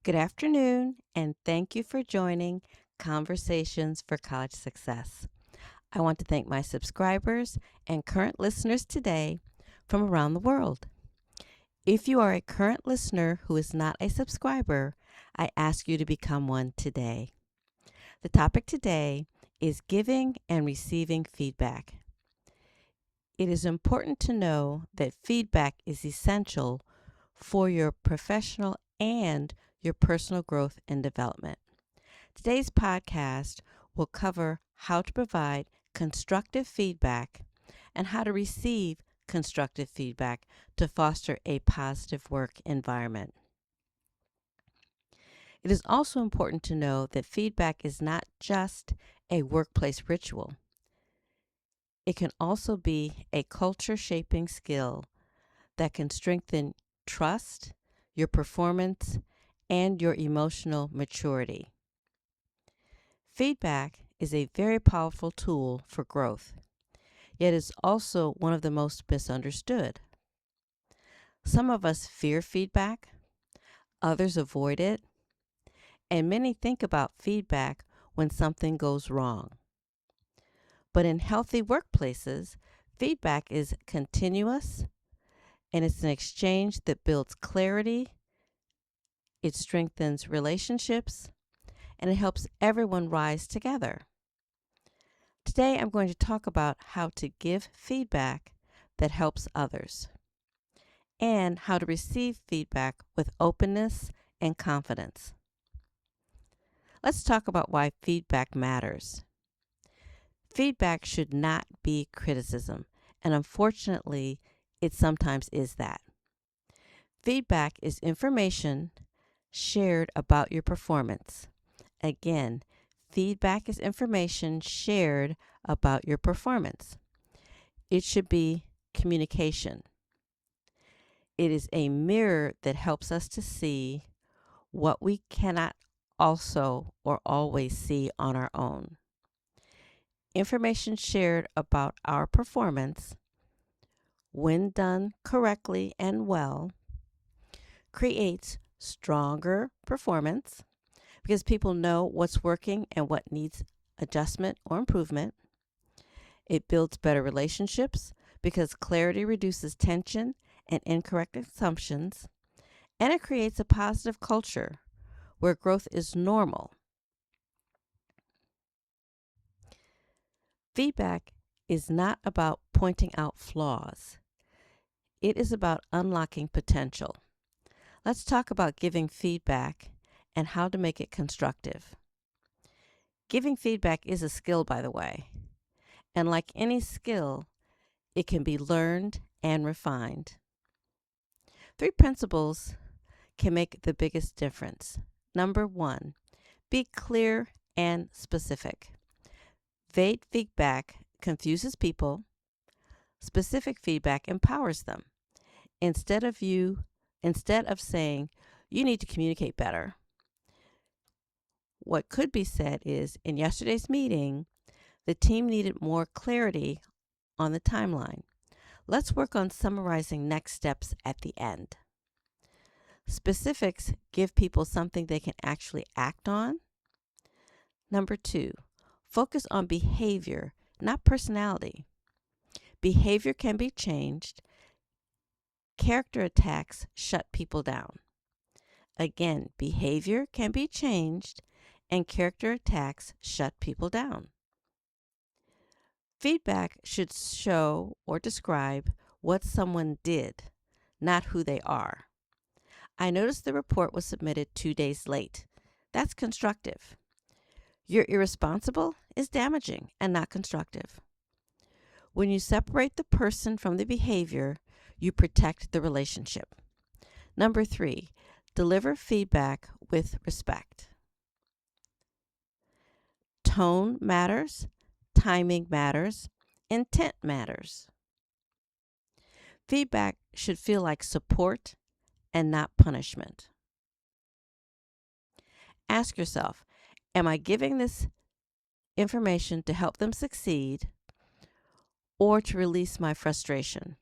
Good afternoon, and thank you for joining Conversations for College Success. I want to thank my subscribers and current listeners today from around the world. If you are a current listener who is not a subscriber, I ask you to become one today. The topic today is giving and receiving feedback. It is important to know that feedback is essential for your professional and your personal growth and development. Today's podcast will cover how to provide constructive feedback and how to receive constructive feedback to foster a positive work environment. It is also important to know that feedback is not just a workplace ritual. It can also be a culture shaping skill that can strengthen trust, your performance, and your emotional maturity. Feedback is a very powerful tool for growth, yet is also one of the most misunderstood. Some of us fear feedback, others avoid it, and many think about feedback when something goes wrong. But in healthy workplaces, feedback is continuous and it's an exchange that builds clarity, it strengthens relationships, and it helps everyone rise together. Today, I'm going to talk about how to give feedback that helps others and how to receive feedback with openness and confidence. Let's talk about why feedback matters. Feedback should not be criticism, and unfortunately, it sometimes is that. Feedback is information shared about your performance. Again, feedback is information shared about your performance. It should be communication. It is a mirror that helps us to see what we cannot also or always see on our own. Information shared about our performance, when done correctly and well, creates stronger performance because people know what's working and what needs adjustment or improvement. It builds better relationships because clarity reduces tension and incorrect assumptions, and it creates a positive culture where growth is normal. Feedback is not about pointing out flaws. It is about unlocking potential. Let's talk about giving feedback and how to make it constructive. Giving feedback is a skill, by the way, and like any skill, it can be learned and refined. 3 principles can make the biggest difference. Number 1, be clear and specific. Vague feedback confuses people. Specific feedback empowers them. Instead of saying, you need to communicate better, what could be said is, in yesterday's meeting, the team needed more clarity on the timeline. Let's work on summarizing next steps at the end. Specifics give people something they can actually act on. Number 2, focus on behavior, not personality. Behavior can be changed. Character attacks shut people down. Again, behavior can be changed and character attacks shut people down. Feedback should show or describe what someone did, not who they are. I noticed the report was submitted 2 days late. That's constructive. You're irresponsible is damaging and not constructive. When you separate the person from the behavior, you protect the relationship. Number 3, deliver feedback with respect. Tone matters, timing matters, intent matters. Feedback should feel like support and not punishment. Ask yourself, am I giving this information to help them succeed or to release my frustration?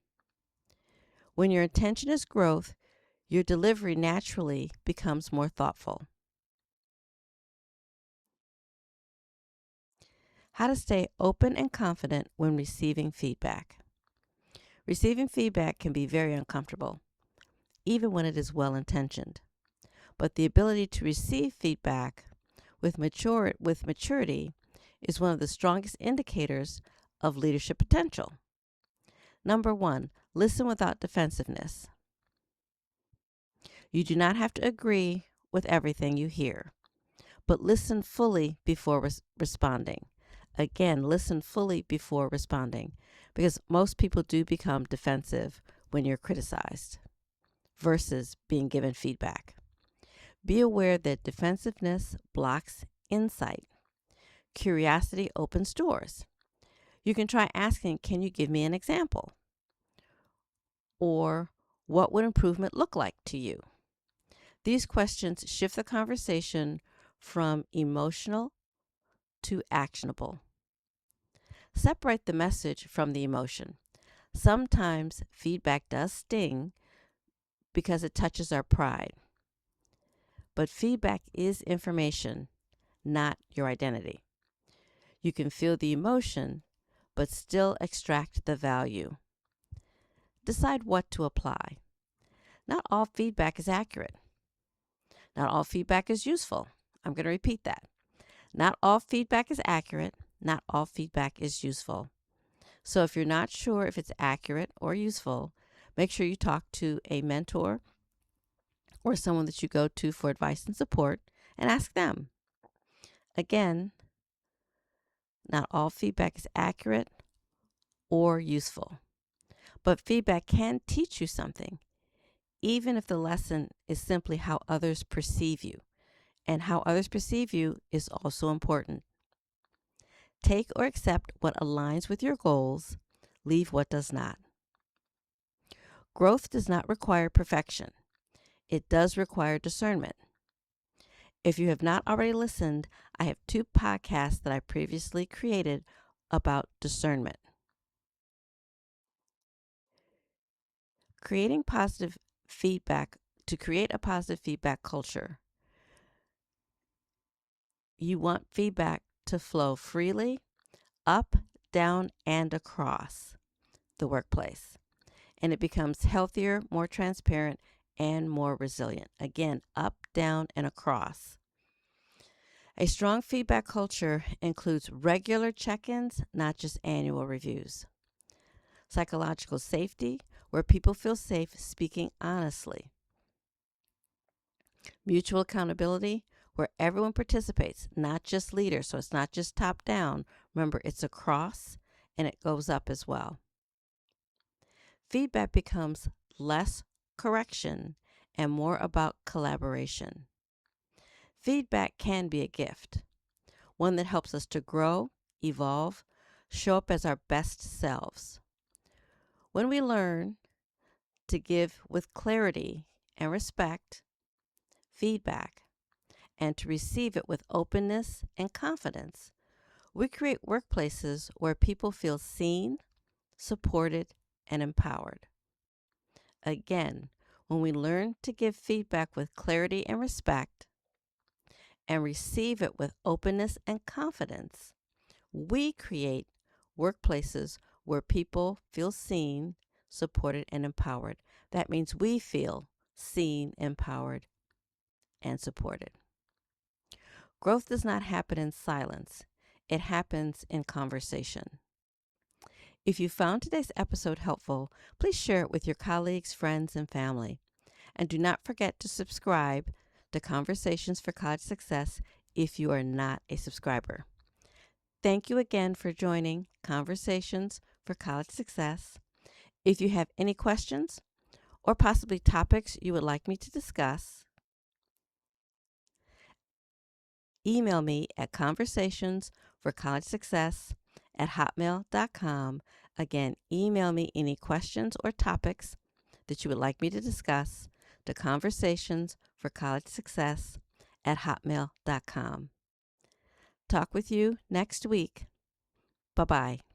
When your intention is growth, Your delivery naturally becomes more thoughtful. How to stay open and confident when receiving feedback. Receiving feedback can be very uncomfortable, even when it is well intentioned. But the ability to receive feedback with maturity is one of the strongest indicators of leadership potential. Number 1, listen without defensiveness. You do not have to agree with everything you hear, but listen fully before responding. Again, listen fully before responding, because most people do become defensive when you're criticized versus being given feedback. Be aware that defensiveness blocks insight. Curiosity opens doors. You can try asking, "Can you give me an example?" Or, "What would improvement look like to you?" These questions shift the conversation from emotional to actionable. Separate the message from the emotion. Sometimes feedback does sting because it touches our pride. But feedback is information, not your identity. You can feel the emotion, but still extract the value. Decide what to apply. Not all feedback is accurate. Not all feedback is useful. I'm going to repeat that. Not all feedback is accurate. Not all feedback is useful. So if you're not sure if it's accurate or useful, make sure you talk to a mentor or someone that you go to for advice and support and ask them. Again, not all feedback is accurate or useful, but feedback can teach you something, even if the lesson is simply how others perceive you. And how others perceive you is also important. Take or accept what aligns with your goals, leave what does not. Growth does not require perfection. It does require discernment. If you have not already listened, I have 2 podcasts that I previously created about discernment. Creating positive feedback, to create a positive feedback culture, you want feedback to flow freely, up, down, and across the workplace. And it becomes healthier, more transparent, and more resilient. Again, up, down, and across. A strong feedback culture includes regular check-ins, not just annual reviews. Psychological safety, where people feel safe speaking honestly. Mutual accountability, where everyone participates, not just leaders, so it's not just top down. Remember, it's across and it goes up as well. Feedback becomes less correction and more about collaboration. Feedback can be a gift, one that helps us to grow, evolve, show up as our best selves. When we learn to give with clarity and respect feedback, and to receive it with openness and confidence, we create workplaces where people feel seen, supported, and empowered. Again, when we learn to give feedback with clarity and respect and receive it with openness and confidence, we create workplaces where people feel seen, supported, and empowered. That means we feel seen, empowered, and supported. Growth does not happen in silence. It happens in conversation. If you found today's episode helpful, please share it with your colleagues, friends, and family. And do not forget to subscribe to Conversations for College Success if you are not a subscriber. Thank you again for joining Conversations for College Success. If you have any questions or possibly topics you would like me to discuss, email me at conversationsforcollegesuccess@hotmail.com. Again, email me any questions or topics that you would like me to discuss to conversationsforcollegesuccess@hotmail.com. Talk with you next week. Bye-bye.